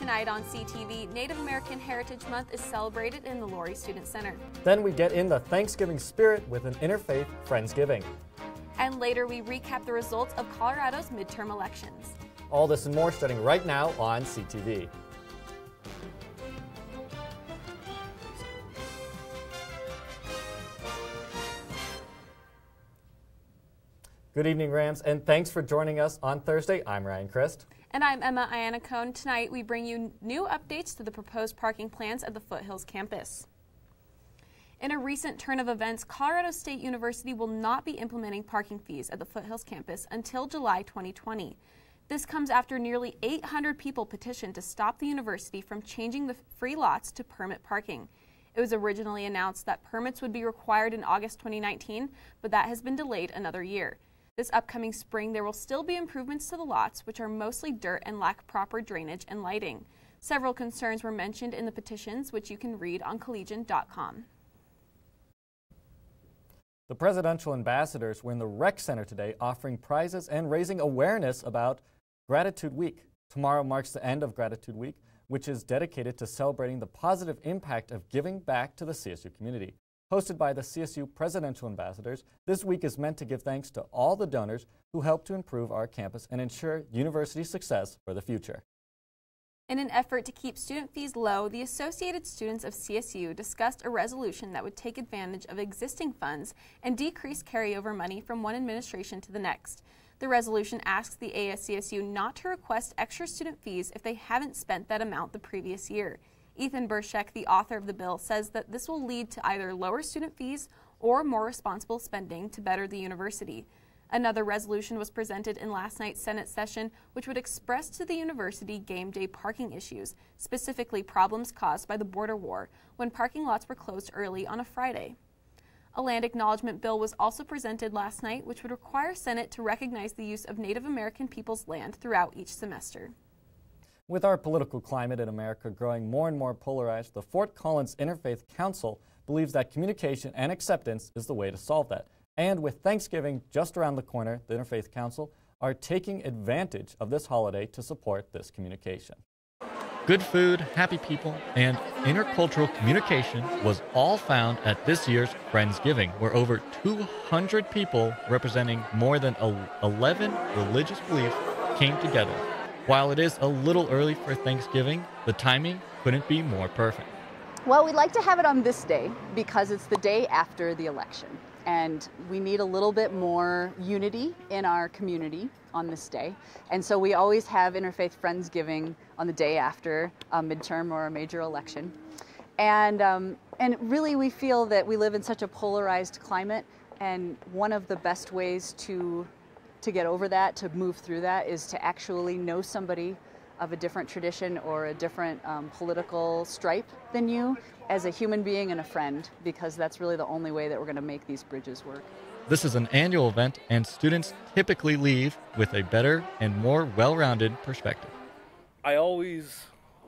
Tonight on CTV, Native American Heritage Month is celebrated in the Laurie Student Center. Then we get in the Thanksgiving spirit with an interfaith Friendsgiving. And later we recap the results of Colorado's midterm elections. All this and more starting right now on CTV. Good evening, Rams, and thanks for joining us on Thursday. I'm Ryan Crist. And I'm Emma Iannacone. Tonight we bring you new updates to the proposed parking plans at the Foothills campus. In a recent turn of events, Colorado State University will not be implementing parking fees at the Foothills campus until July 2020. This comes after nearly 800 people petitioned to stop the university from changing the free lots to permit parking. It was originally announced that permits would be required in August 2019, but that has been delayed another year. This upcoming spring, there will still be improvements to the lots, which are mostly dirt and lack proper drainage and lighting. Several concerns were mentioned in the petitions, which you can read on collegian.com. The presidential ambassadors were in the rec center today offering prizes and raising awareness about Gratitude Week. Tomorrow marks the end of Gratitude Week, which is dedicated to celebrating the positive impact of giving back to the CSU community. Hosted by the CSU presidential ambassadors, this week is meant to give thanks to all the donors who help to improve our campus and ensure university success for the future. In an effort to keep student fees low, the Associated Students of CSU discussed a resolution that would take advantage of existing funds and decrease carryover money from one administration to the next. The resolution asks the ASCSU not to request extra student fees if they haven't spent that amount the previous year. Ethan Burshek, the author of the bill, says that this will lead to either lower student fees or more responsible spending to better the university. Another resolution was presented in last night's Senate session, which would express to the university game day parking issues, specifically problems caused by the border war, when parking lots were closed early on a Friday. A land acknowledgement bill was also presented last night, which would require Senate to recognize the use of Native American people's land throughout each semester. With our political climate in America growing more and more polarized, the Fort Collins Interfaith Council believes that communication and acceptance is the way to solve that. And with Thanksgiving just around the corner, the Interfaith Council are taking advantage of this holiday to support this communication. Good food, happy people, and intercultural communication was all found at this year's Friendsgiving, where over 200 people representing more than 11 religious beliefs came together. While it is a little early for Thanksgiving, the timing couldn't be more perfect. Well, we'd like to have it on this day because it's the day after the election. And we need a little bit more unity in our community on this day. And so we always have Interfaith Friendsgiving on the day after a midterm or a major election. And really we feel that we live in such a polarized climate, and one of the best ways to get over that, to move through that, is to actually know somebody of a different tradition or a different political stripe than you as a human being and a friend, because that's really the only way that we're going to make these bridges work. This is an annual event, and students typically leave with a better and more well-rounded perspective. I always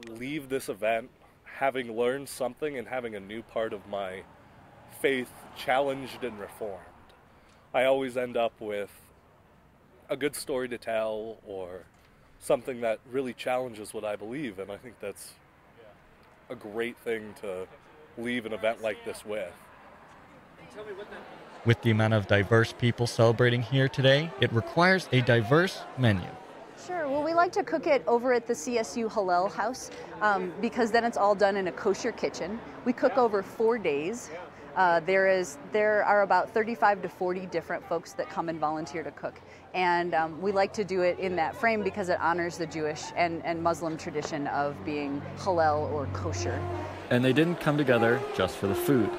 leave this event having learned something and having a new part of my faith challenged and reformed. I always end up with a good story to tell or something that really challenges what I believe, and I think that's a great thing to leave an event like this with. With the amount of diverse people celebrating here today, it requires a diverse menu. Sure. Well, we like to cook it over at the CSU Hallel House because then it's all done in a kosher kitchen. We cook over 4 days. There are about 35 to 40 different folks that come and volunteer to cook. And we like to do it in that frame because it honors the Jewish and Muslim tradition of being halal or kosher. And they didn't come together just for the food.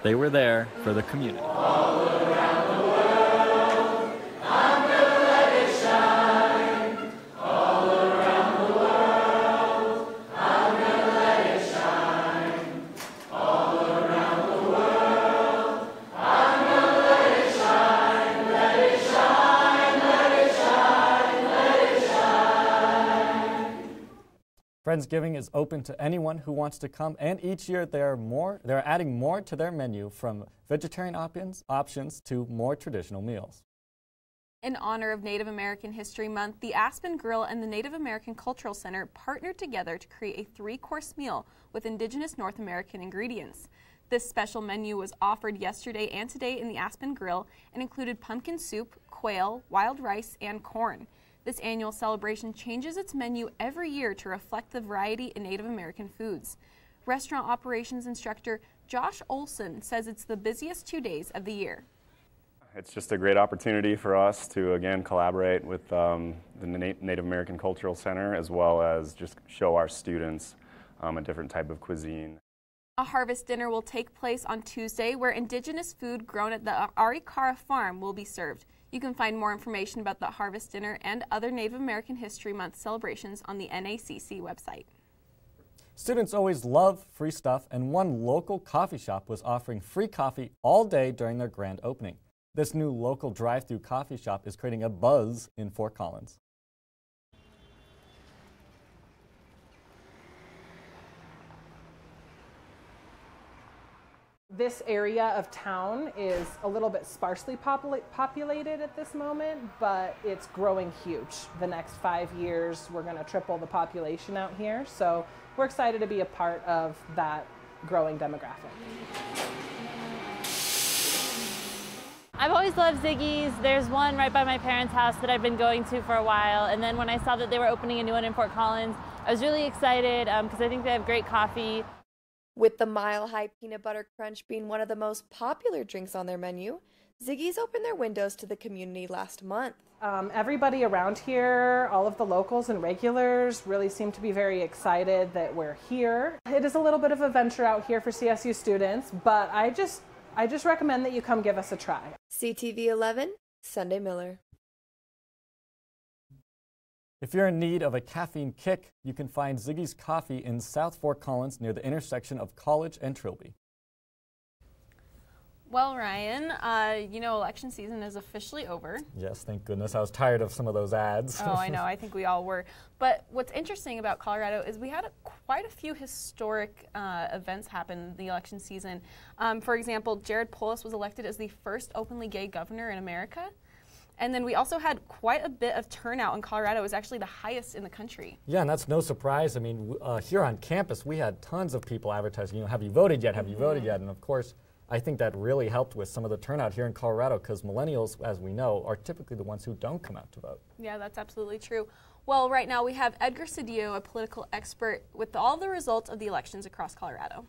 They were there for the community. All around the world, I'm gonna let it shine. All around the world, I'm gonna let it shine. All around the world, I'm gonna let it shine. Let it shine, let it shine, let it shine. Friendsgiving is open to anyone who wants to come, and each year they're adding more to their menu, from vegetarian options to more traditional meals. In honor of Native American History Month, the Aspen Grill and the Native American Cultural Center partnered together to create a 3-course meal with indigenous North American ingredients. This special menu was offered yesterday and today in the Aspen Grill and included pumpkin soup, quail, wild rice, and corn. This annual celebration changes its menu every year to reflect the variety in Native American foods. Restaurant operations instructor Josh Olson says it's the busiest 2 days of the year. It's just a great opportunity for us to, again, collaborate with the Native American Cultural Center, as well as just show our students a different type of cuisine. A harvest dinner will take place on Tuesday, where indigenous food grown at the Arikara farm will be served. You can find more information about the harvest dinner and other Native American History Month celebrations on the NACC website. Students always love free stuff, and one local coffee shop was offering free coffee all day during their grand opening. This new local drive-through coffee shop is creating a buzz in Fort Collins. This area of town is a little bit sparsely populated at this moment, but it's growing huge. The next 5 years, we're going to triple the population out here, so we're excited to be a part of that growing demographic. I've always loved Ziggy's. There's one right by my parents' house that I've been going to for a while, and then when I saw that they were opening a new one in Fort Collins, I was really excited because I think they have great coffee. With the Mile High Peanut Butter Crunch being one of the most popular drinks on their menu, Ziggy's opened their windows to the community last month. Everybody around here, all of the locals and regulars, really seem to be very excited that we're here. It is a little bit of a venture out here for CSU students, but I just recommend that you come give us a try. CTV 11, Sunday Miller. If you're in need of a caffeine kick, you can find Ziggy's Coffee in South Fort Collins near the intersection of College and Trilby. Well, Ryan, election season is officially over. Yes, thank goodness. I was tired of some of those ads. Oh, I know. I think we all were. But what's interesting about Colorado is we had quite a few historic events happen in the election season. For example, Jared Polis was elected as the first openly gay governor in America. And then we also had quite a bit of turnout in Colorado. It was actually the highest in the country. Yeah, and that's no surprise. I mean, here on campus, we had tons of people advertising, have you voted yet? Have you voted yet? And of course, I think that really helped with some of the turnout here in Colorado, because millennials, as we know, are typically the ones who don't come out to vote. Yeah, that's absolutely true. Well, right now we have Edgar Cedillo, a political expert, with all the results of the elections across Colorado.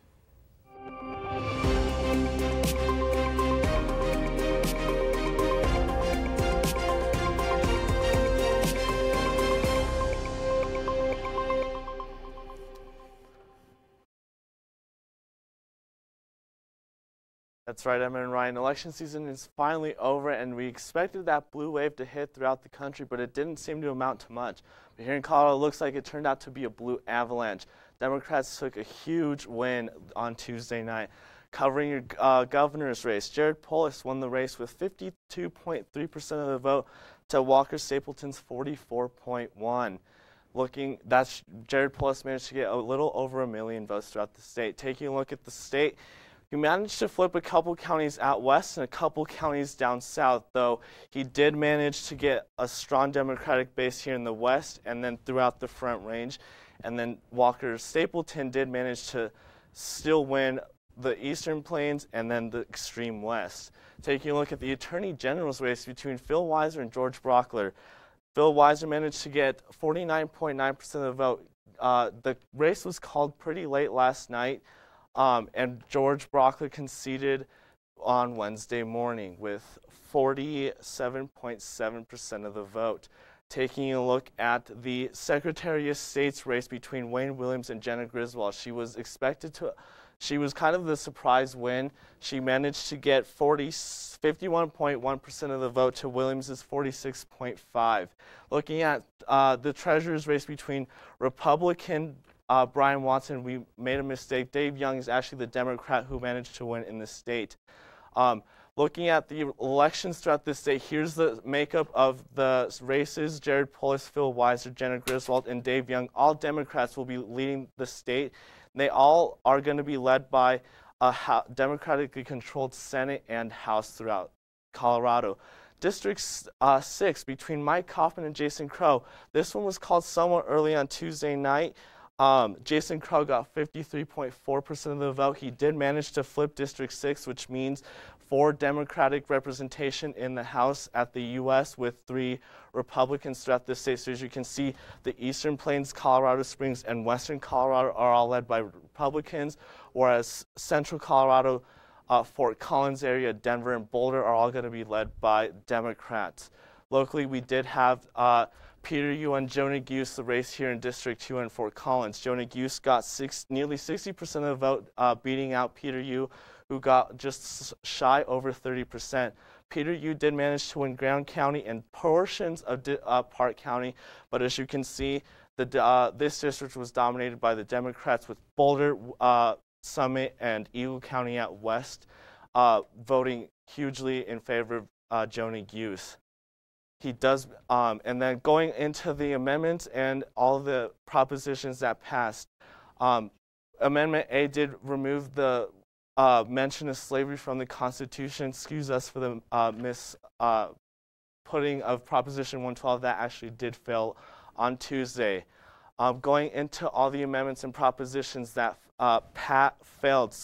That's right, Emma and Ryan. Election season is finally over, and we expected that blue wave to hit throughout the country, but it didn't seem to amount to much. But here in Colorado, it looks like it turned out to be a blue avalanche. Democrats took a huge win on Tuesday night. Covering your governor's race, Jared Polis won the race with 52.3% of the vote to Walker Stapleton's 44.1%. Jared Polis managed to get a little over 1 million votes throughout the state. Taking a look at the state, he managed to flip a couple counties out west and a couple counties down south, though he did manage to get a strong Democratic base here in the west and then throughout the Front Range. And then Walker Stapleton did manage to still win the Eastern Plains and then the extreme west. Taking a look at the Attorney General's race between Phil Weiser and George Brockler, Phil Weiser managed to get 49.9% of the vote. The race was called pretty late last night. And George Brockler conceded on Wednesday morning with 47.7% of the vote. Taking a look at the Secretary of State's race between Wayne Williams and Jenna Griswold, she was kind of the surprise win. She managed to get 51.1% of the vote to Williams' 46.5%. Looking at the Treasurer's race between Republican Brian Watson, we made a mistake. Dave Young is actually the Democrat who managed to win in the state. Looking at the elections throughout the state, here's the makeup of the races. Jared Polis, Phil Weiser, Jenna Griswold, and Dave Young. All Democrats will be leading the state. They all are going to be led by a democratically controlled Senate and House throughout Colorado. District 6 between Mike Kaufman and Jason Crow. This one was called somewhat early on Tuesday night. Jason Crow got 53.4% of the vote. He did manage to flip District 6, which means 4 Democratic representation in the House at the U.S. with 3 Republicans throughout the state. So as you can see, the Eastern Plains, Colorado Springs, and Western Colorado are all led by Republicans, whereas Central Colorado, Fort Collins area, Denver, and Boulder are all going to be led by Democrats. Locally, we did have Peter Yu and Jonah Guse, the race here in District 2 in Fort Collins. Jonah Guse got nearly 60% of the vote, beating out Peter Yu, who got just shy over 30%. Peter Yu did manage to win Grand County and portions of Park County, but as you can see, this district was dominated by the Democrats, with Boulder, Summit, and Eagle County out west voting hugely in favor of Jonah Guse. He does, and then going into the amendments and all the propositions that passed, Amendment A did remove the mention of slavery from the Constitution. Excuse us for the putting of Proposition 112. That actually did fail on Tuesday. Going into all the amendments and propositions that failed,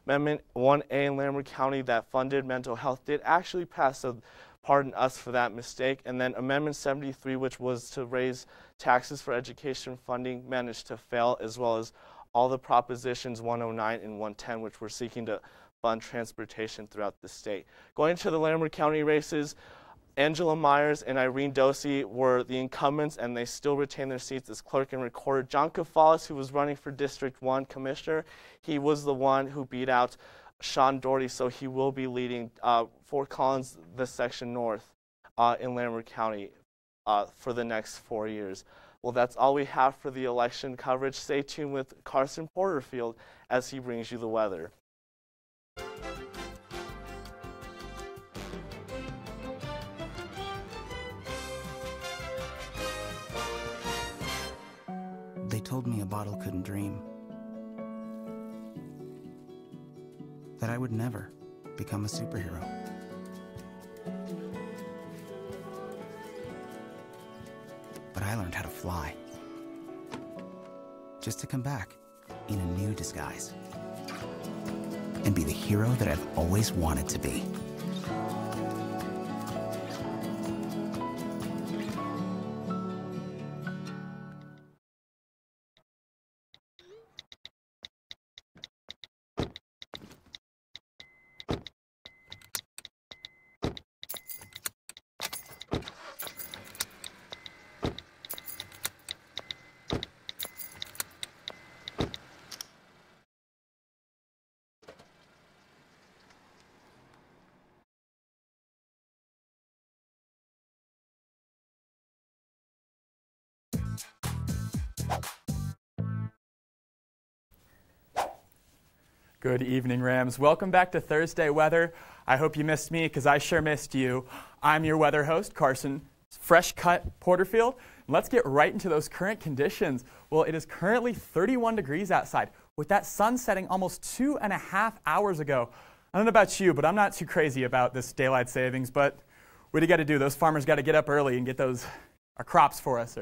Amendment 1A in Larimer County that funded mental health did actually pass, so pardon us for that mistake. And then Amendment 73, which was to raise taxes for education funding, managed to fail, as well as all the propositions 109 and 110, which were seeking to fund transportation throughout the state. Going to the Larimer County races, Angela Myers and Irene Dosey were the incumbents, and they still retain their seats as clerk and recorder. John Cafalis, who was running for District 1 commissioner, he was the one who beat out Sean Doherty, so he will be leading Fort Collins, the section north, in Larimer County for the next 4 years. Well, that's all we have for the election coverage. Stay tuned with Carson Porterfield as he brings you the weather. They told me a bottle couldn't dream, that I would never become a superhero. But I learned how to fly, just to come back in a new disguise and be the hero that I've always wanted to be. Good evening, Rams. Welcome back to Thursday Weather. I hope you missed me, because I sure missed you. I'm your weather host, Carson Fresh Cut Porterfield. Let's get right into those current conditions. Well, it is currently 31 degrees outside, with that sun setting almost 2.5 hours ago. I don't know about you, but I'm not too crazy about this daylight savings, but what do you got to do? Those farmers got to get up early and get our crops for us.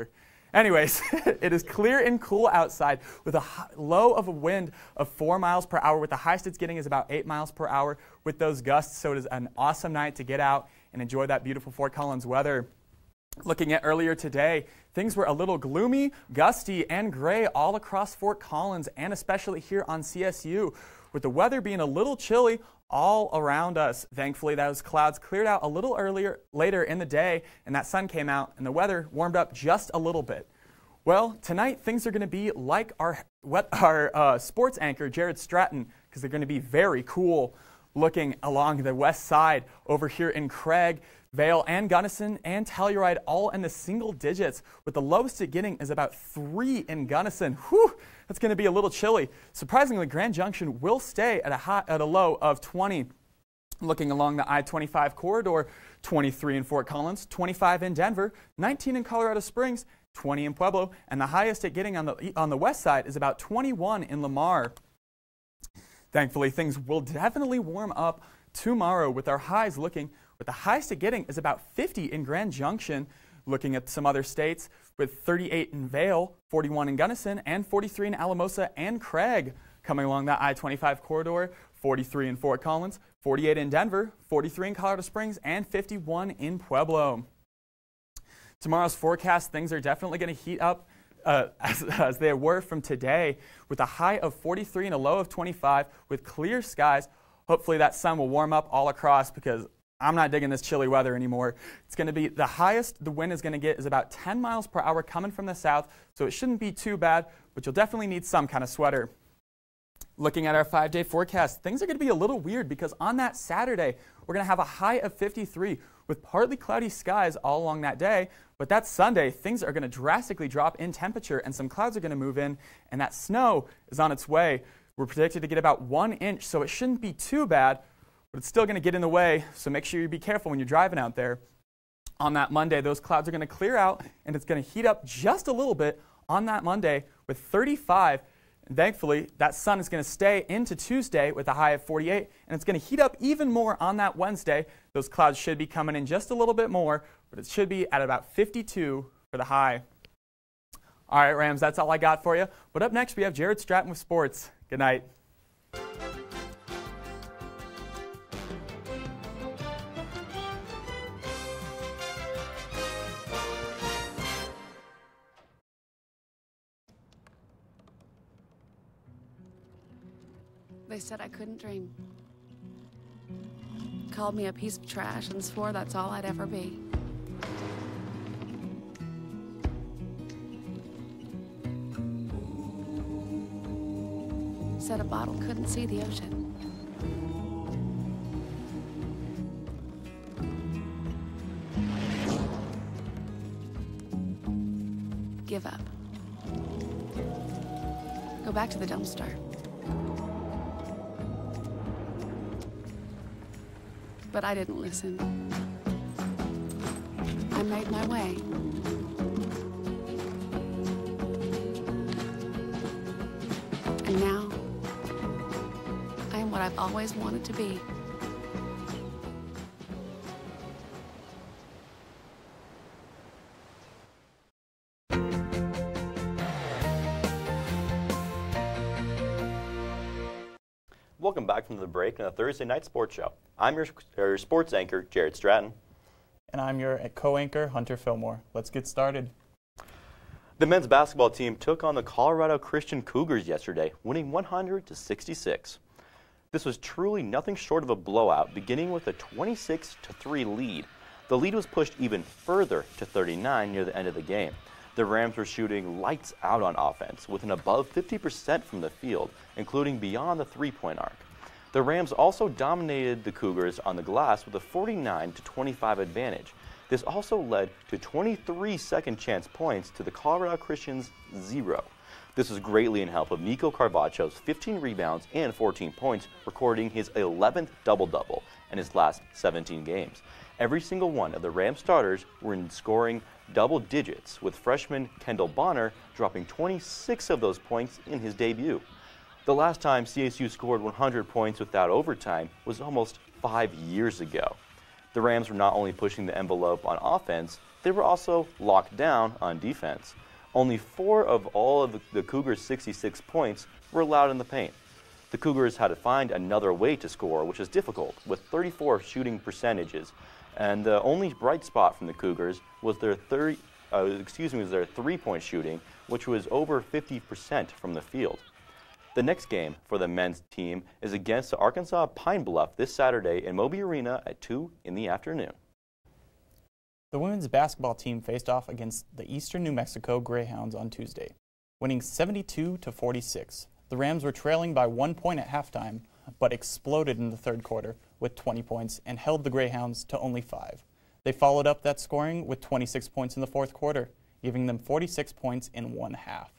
Anyways, it is clear and cool outside with a low of a wind of 4 miles per hour, with the highest it's getting is about 8 miles per hour with those gusts. So it is an awesome night to get out and enjoy that beautiful Fort Collins weather. Looking at earlier today, things were a little gloomy, gusty, and gray all across Fort Collins, and especially here on CSU, with the weather being a little chilly all around us. Thankfully, those clouds cleared out a little later in the day, and that sun came out, and the weather warmed up just a little bit. Well, tonight things are going to be like our sports anchor, Jared Stratton, because they're going to be very cool looking along the west side over here in Craig, Vale, and Gunnison, and Telluride, all in the single digits, with the lowest it getting is about 3 in Gunnison. Whew, that's going to be a little chilly. Surprisingly, Grand Junction will stay at a low of 20. Looking along the I-25 corridor, 23 in Fort Collins, 25 in Denver, 19 in Colorado Springs, 20 in Pueblo, and the highest it getting on the west side is about 21 in Lamar. Thankfully, things will definitely warm up tomorrow, with our highs looking with the highest it getting is about 50 in Grand Junction. Looking at some other states, with 38 in Vail, 41 in Gunnison, and 43 in Alamosa and Craig. Coming along that I-25 corridor, 43 in Fort Collins, 48 in Denver, 43 in Colorado Springs, and 51 in Pueblo. Tomorrow's forecast, things are definitely going to heat up as they were from today, with a high of 43 and a low of 25 with clear skies. Hopefully that sun will warm up all across, because I'm not digging this chilly weather anymore. It's going to be the highest the wind is going to get is about 10 miles per hour coming from the south, so it shouldn't be too bad, but you'll definitely need some kind of sweater. Looking at our 5-day forecast, things are going to be a little weird, because on that Saturday, we're going to have a high of 53 with partly cloudy skies all along that day, but that Sunday, things are going to drastically drop in temperature and some clouds are going to move in, and that snow is on its way. We're predicted to get about 1 inch, so it shouldn't be too bad, but it's still going to get in the way, so make sure you be careful when you're driving out there. On that Monday, those clouds are going to clear out, and it's going to heat up just a little bit on that Monday with 35. And thankfully, that sun is going to stay into Tuesday with a high of 48, and it's going to heat up even more on that Wednesday. Those clouds should be coming in just a little bit more, but it should be at about 52 for the high. All right, Rams, that's all I got for you. But up next, we have Jared Stratton with sports. Good night. They said I couldn't dream. Called me a piece of trash and swore that's all I'd ever be. Said a bottle couldn't see the ocean. Give up. Go back to the dumpster. But I didn't listen. I made my way. And now, I am what I've always wanted to be. Welcome back from the break in a Thursday night sports show. I'm your sports anchor, Jared Stratton. And I'm your co-anchor, Hunter Fillmore. Let's get started. The men's basketball team took on the Colorado Christian Cougars yesterday, winning 100-66. This was truly nothing short of a blowout, beginning with a 26-3 lead. The lead was pushed even further to 39 near the end of the game. The Rams were shooting lights out on offense, with an above 50% from the field, including beyond the three-point arc. The Rams also dominated the Cougars on the glass with a 49-25 advantage. This also led to 23 second-chance points to the Colorado Christians' 0. This was greatly in help of Nico Carvaccio's 15 rebounds and 14 points, recording his 11th double-double in his last 17 games. Every single one of the Rams starters were in scoring double digits, with freshman Kendall Bonner dropping 26 of those points in his debut. The last time CSU scored 100 points without overtime was almost 5 years ago. The Rams were not only pushing the envelope on offense, they were also locked down on defense. Only 4 of all of the Cougars' 66 points were allowed in the paint. The Cougars had to find another way to score, which is difficult, with 34 shooting percentages. And the only bright spot from the Cougars was their three-point shooting, which was over 50% from the field. The next game for the men's team is against the Arkansas Pine Bluff this Saturday in Moby Arena at 2 in the afternoon. The women's basketball team faced off against the Eastern New Mexico Greyhounds on Tuesday, winning 72-46. The Rams were trailing by 1 point at halftime, but exploded in the third quarter with 20 points and held the Greyhounds to only 5. They followed up that scoring with 26 points in the fourth quarter, giving them 46 points in 1 half.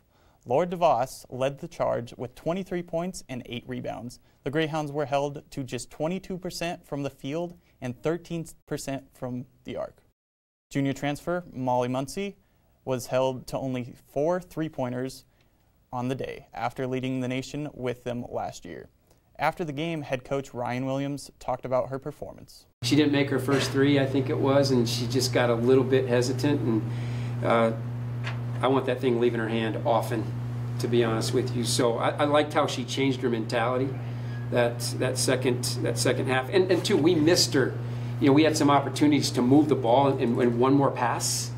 Lord DeVos led the charge with 23 points and 8 rebounds. The Greyhounds were held to just 22% from the field and 13% from the arc. Junior transfer Molly Muncy was held to only 4 three-pointers on the day, after leading the nation with them last year. After the game, head coach Ryan Williams talked about her performance. She didn't make her first three, I think it was, and she just got a little bit hesitant, and I want that thing leaving her hand often, to be honest with you. So I liked how she changed her mentality that second half. And two, we missed her. You know, we had some opportunities to move the ball and one more pass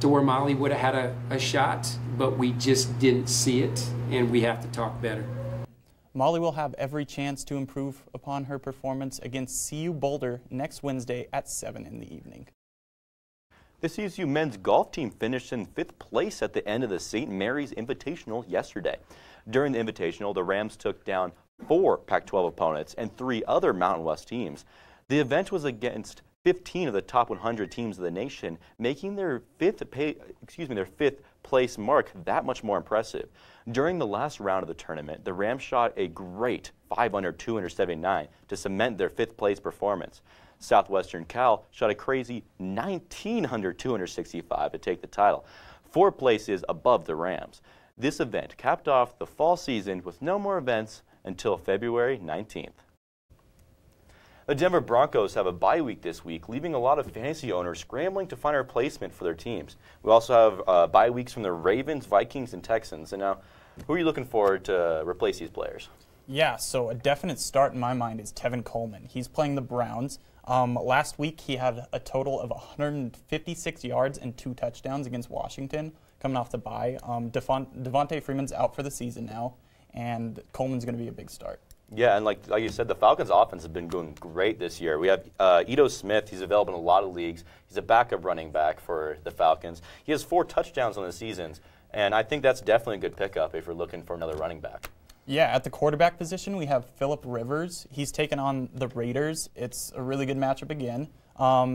to where Molly would have had a shot, but we just didn't see it, and we have to talk better. Molly will have every chance to improve upon her performance against CU Boulder next Wednesday at 7 in the evening. The CSU men's golf team finished in 5th place at the end of the St. Mary's Invitational yesterday. During the Invitational, the Rams took down 4 Pac-12 opponents and 3 other Mountain West teams. The event was against 15 of the top 100 teams of the nation, making their 5th place mark that much more impressive. During the last round of the tournament, the Rams shot a great 5 under 279 to cement their 5th place performance. Southwestern Cal shot a crazy 19 under 265 to take the title, 4 places above the Rams. This event capped off the fall season with no more events until February 19th. The Denver Broncos have a bye week this week, leaving a lot of fantasy owners scrambling to find a replacement for their teams. We also have bye weeks from the Ravens, Vikings, and Texans. And now, who are you looking for to replace these players? Yeah, so a definite start in my mind is Tevin Coleman. He's playing the Browns. Last week, he had a total of 156 yards and 2 touchdowns against Washington, coming off the bye. Devontae Freeman's out for the season now, and Coleman's going to be a big start. Yeah, and like you said, the Falcons' offense has been going great this year. We have Ito Smith. He's available in a lot of leagues. He's a backup running back for the Falcons. He has 4 touchdowns on the seasons, and I think that's definitely a good pickup if you're looking for another running back. Yeah, at the quarterback position, we have Phillip Rivers. He's taken on the Raiders. It's a really good matchup again.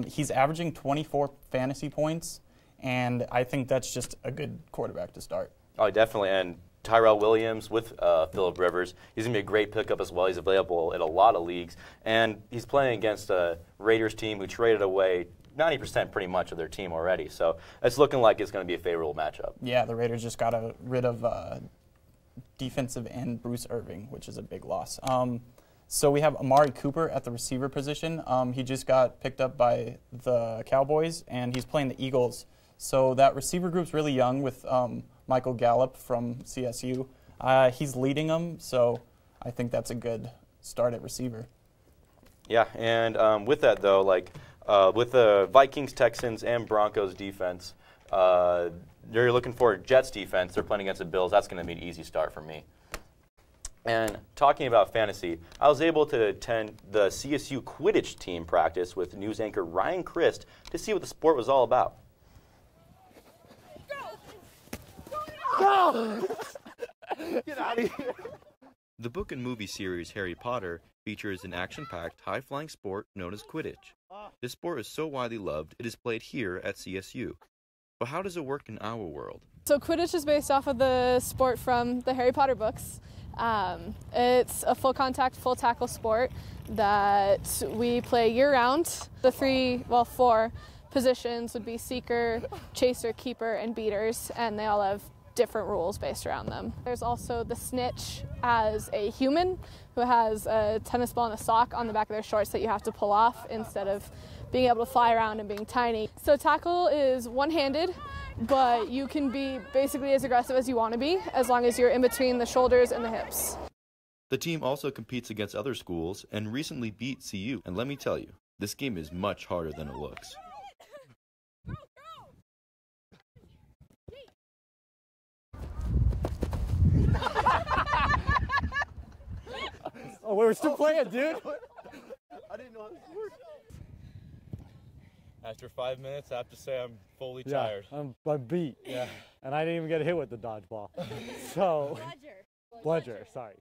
He's averaging 24 fantasy points, and I think that's just a good quarterback to start. Oh, definitely, and Tyrell Williams with Phillip Rivers. He's going to be a great pickup as well. He's available in a lot of leagues. And he's playing against a Raiders team who traded away 90% pretty much of their team already. So it's looking like it's going to be a favorable matchup. Yeah, the Raiders just got rid of defensive end Bruce Irving, which is a big loss. So we have Amari Cooper at the receiver position. He just got picked up by the Cowboys, and he's playing the Eagles. So that receiver group's really young with Michael Gallup from CSU. He's leading them, so I think that's a good start at receiver. Yeah, and with that, though, with the Vikings, Texans, and Broncos defense, you're looking for Jets defense. They're playing against the Bills. That's going to be an easy start for me. And talking about fantasy, I was able to attend the CSU Quidditch team practice with news anchor Ryan Crist to see what the sport was all about. Go! Get out of here. The book and movie series Harry Potter features an action-packed, high-flying sport known as Quidditch. This sport is so widely loved, it is played here at CSU. But how does it work in our world? So Quidditch is based off of the sport from the Harry Potter books. It's a full-contact, full-tackle sport that we play year-round. The 4 positions would be seeker, chaser, keeper, and beaters, and they all have different rules based around them. There's also the snitch as a human who has a tennis ball and a sock on the back of their shorts that you have to pull off instead of being able to fly around and being tiny. So tackle is one-handed, but you can be basically as aggressive as you want to be as long as you're in between the shoulders and the hips. The team also competes against other schools and recently beat CU. And let me tell you, this game is much harder than it looks. Oh, we're still playing, dude. I didn't know how this worked. After 5 minutes, I have to say I'm fully tired. I'm beat. Yeah. And I didn't even get hit with the dodgeball. So, Bludger, sorry.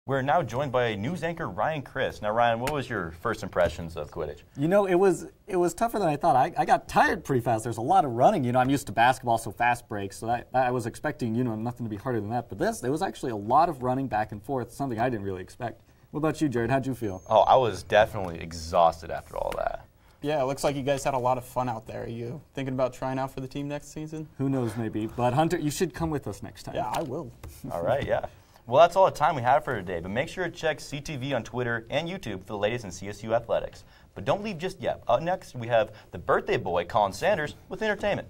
We're now joined by news anchor Ryan Crist. Now, Ryan, what was your first impressions of Quidditch? You know, it was tougher than I thought. I got tired pretty fast. There's a lot of running. You know, I'm used to basketball, so fast breaks. So I was expecting, you know, nothing to be harder than that. But there was actually a lot of running back and forth, something I didn't really expect. What about you, Jared? How'd you feel? Oh, I was definitely exhausted after all that. Yeah, it looks like you guys had a lot of fun out there. Are you thinking about trying out for the team next season? Who knows, maybe. But Hunter, you should come with us next time. Yeah, I will. All right, yeah. Well, that's all the time we have for today, but make sure to check CTV on Twitter and YouTube for the latest in CSU athletics. But don't leave just yet. Up next, we have the birthday boy, Colin Sanders, with entertainment.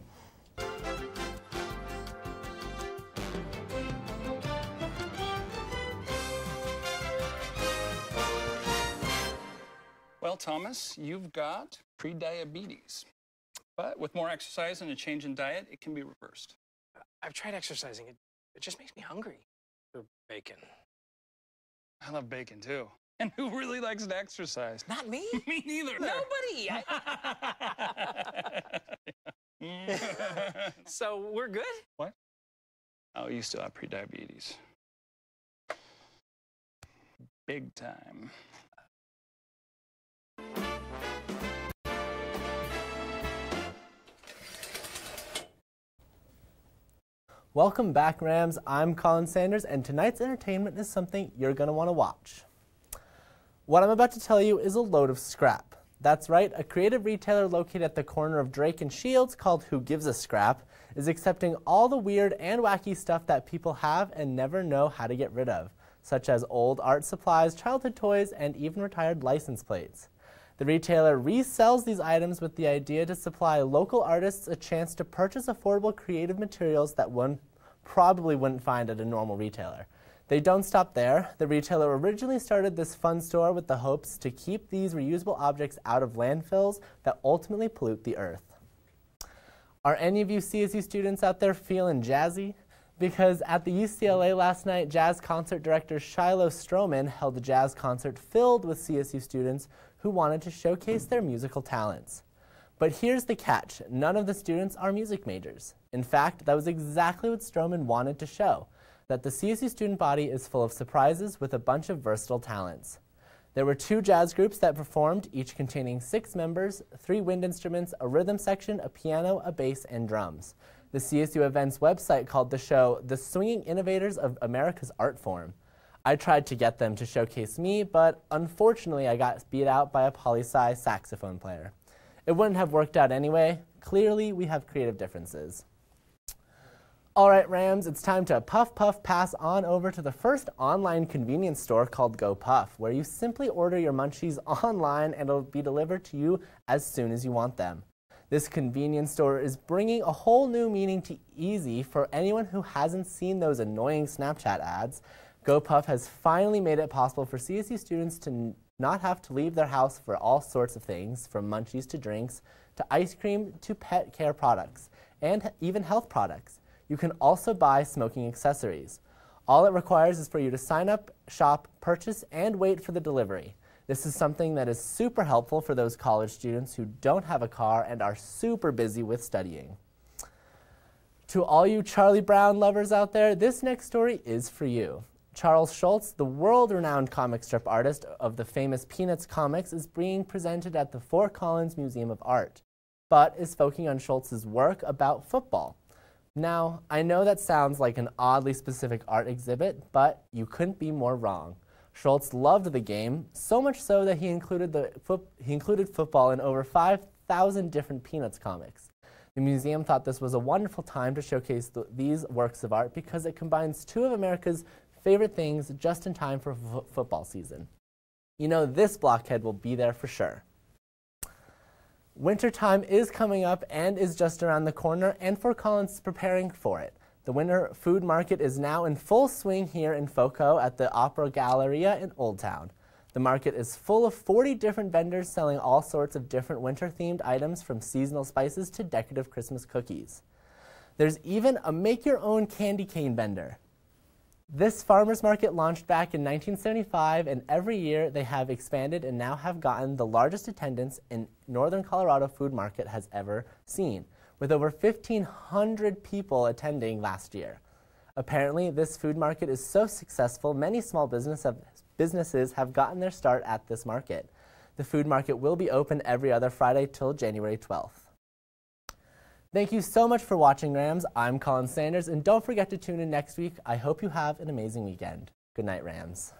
Well, Thomas, you've got pre-diabetes. But with more exercise and a change in diet, it can be reversed. I've tried exercising. It just makes me hungry. For bacon. I love bacon, too. And who really likes to exercise? Not me. Me neither. Nobody. So we're good? What? Oh, you still have pre-diabetes. Big time. Welcome back, Rams. I'm Colin Sanders, and tonight's entertainment is something you're going to want to watch. What I'm about to tell you is a load of scrap. That's right, a creative retailer located at the corner of Drake and Shields called Who Gives a Scrap is accepting all the weird and wacky stuff that people have and never know how to get rid of, such as old art supplies, childhood toys, and even retired license plates. The retailer resells these items with the idea to supply local artists a chance to purchase affordable creative materials that one probably wouldn't find at a normal retailer. They don't stop there. The retailer originally started this fun store with the hopes to keep these reusable objects out of landfills that ultimately pollute the earth. Are any of you CSU students out there feeling jazzy? Because at the UCLA last night, jazz concert director Shiloh Stroman held a jazz concert filled with CSU students who wanted to showcase their musical talents. But here's the catch. None of the students are music majors. In fact, that was exactly what Stroman wanted to show, that the CSU student body is full of surprises with a bunch of versatile talents. There were 2 jazz groups that performed, each containing 6 members, 3 wind instruments, a rhythm section, a piano, a bass, and drums. The CSU Events website called the show the Swinging Innovators of America's Art Form. I tried to get them to showcase me, but unfortunately I got beat out by a poli-sci saxophone player. It wouldn't have worked out anyway. Clearly, we have creative differences. All right, Rams, it's time to puff pass on over to the first online convenience store called GoPuff, where you simply order your munchies online and it'll be delivered to you as soon as you want them. This convenience store is bringing a whole new meaning to easy for anyone who hasn't seen those annoying Snapchat ads. GoPuff has finally made it possible for CSU students to not have to leave their house for all sorts of things, from munchies to drinks, to ice cream, to pet care products, and even health products. You can also buy smoking accessories. All it requires is for you to sign up, shop, purchase, and wait for the delivery. This is something that is super helpful for those college students who don't have a car and are super busy with studying. To all you Charlie Brown lovers out there, this next story is for you. Charles Schulz, the world-renowned comic strip artist of the famous Peanuts comics, is being presented at the Fort Collins Museum of Art, but is focusing on Schulz's work about football. Now, I know that sounds like an oddly specific art exhibit, but you couldn't be more wrong. Schulz loved the game, so much so that he included football in over 5,000 different Peanuts comics. The museum thought this was a wonderful time to showcase these works of art because it combines 2 of America's favorite things just in time for football season. You know this blockhead will be there for sure. Wintertime is coming up and is just around the corner, and Fort Collins is preparing for it. The winter food market is now in full swing here in FOCO at the Opera Galleria in Old Town. The market is full of 40 different vendors selling all sorts of different winter-themed items, from seasonal spices to decorative Christmas cookies. There's even a make-your-own candy cane vendor. This farmers market launched back in 1975, and every year they have expanded and now have gotten the largest attendance in Northern Colorado food market has ever seen, with over 1,500 people attending last year. Apparently, this food market is so successful, many small businesses have gotten their start at this market. The food market will be open every other Friday till January 12th. Thank you so much for watching, Rams. I'm Colin Sanders, and don't forget to tune in next week. I hope you have an amazing weekend. Good night, Rams.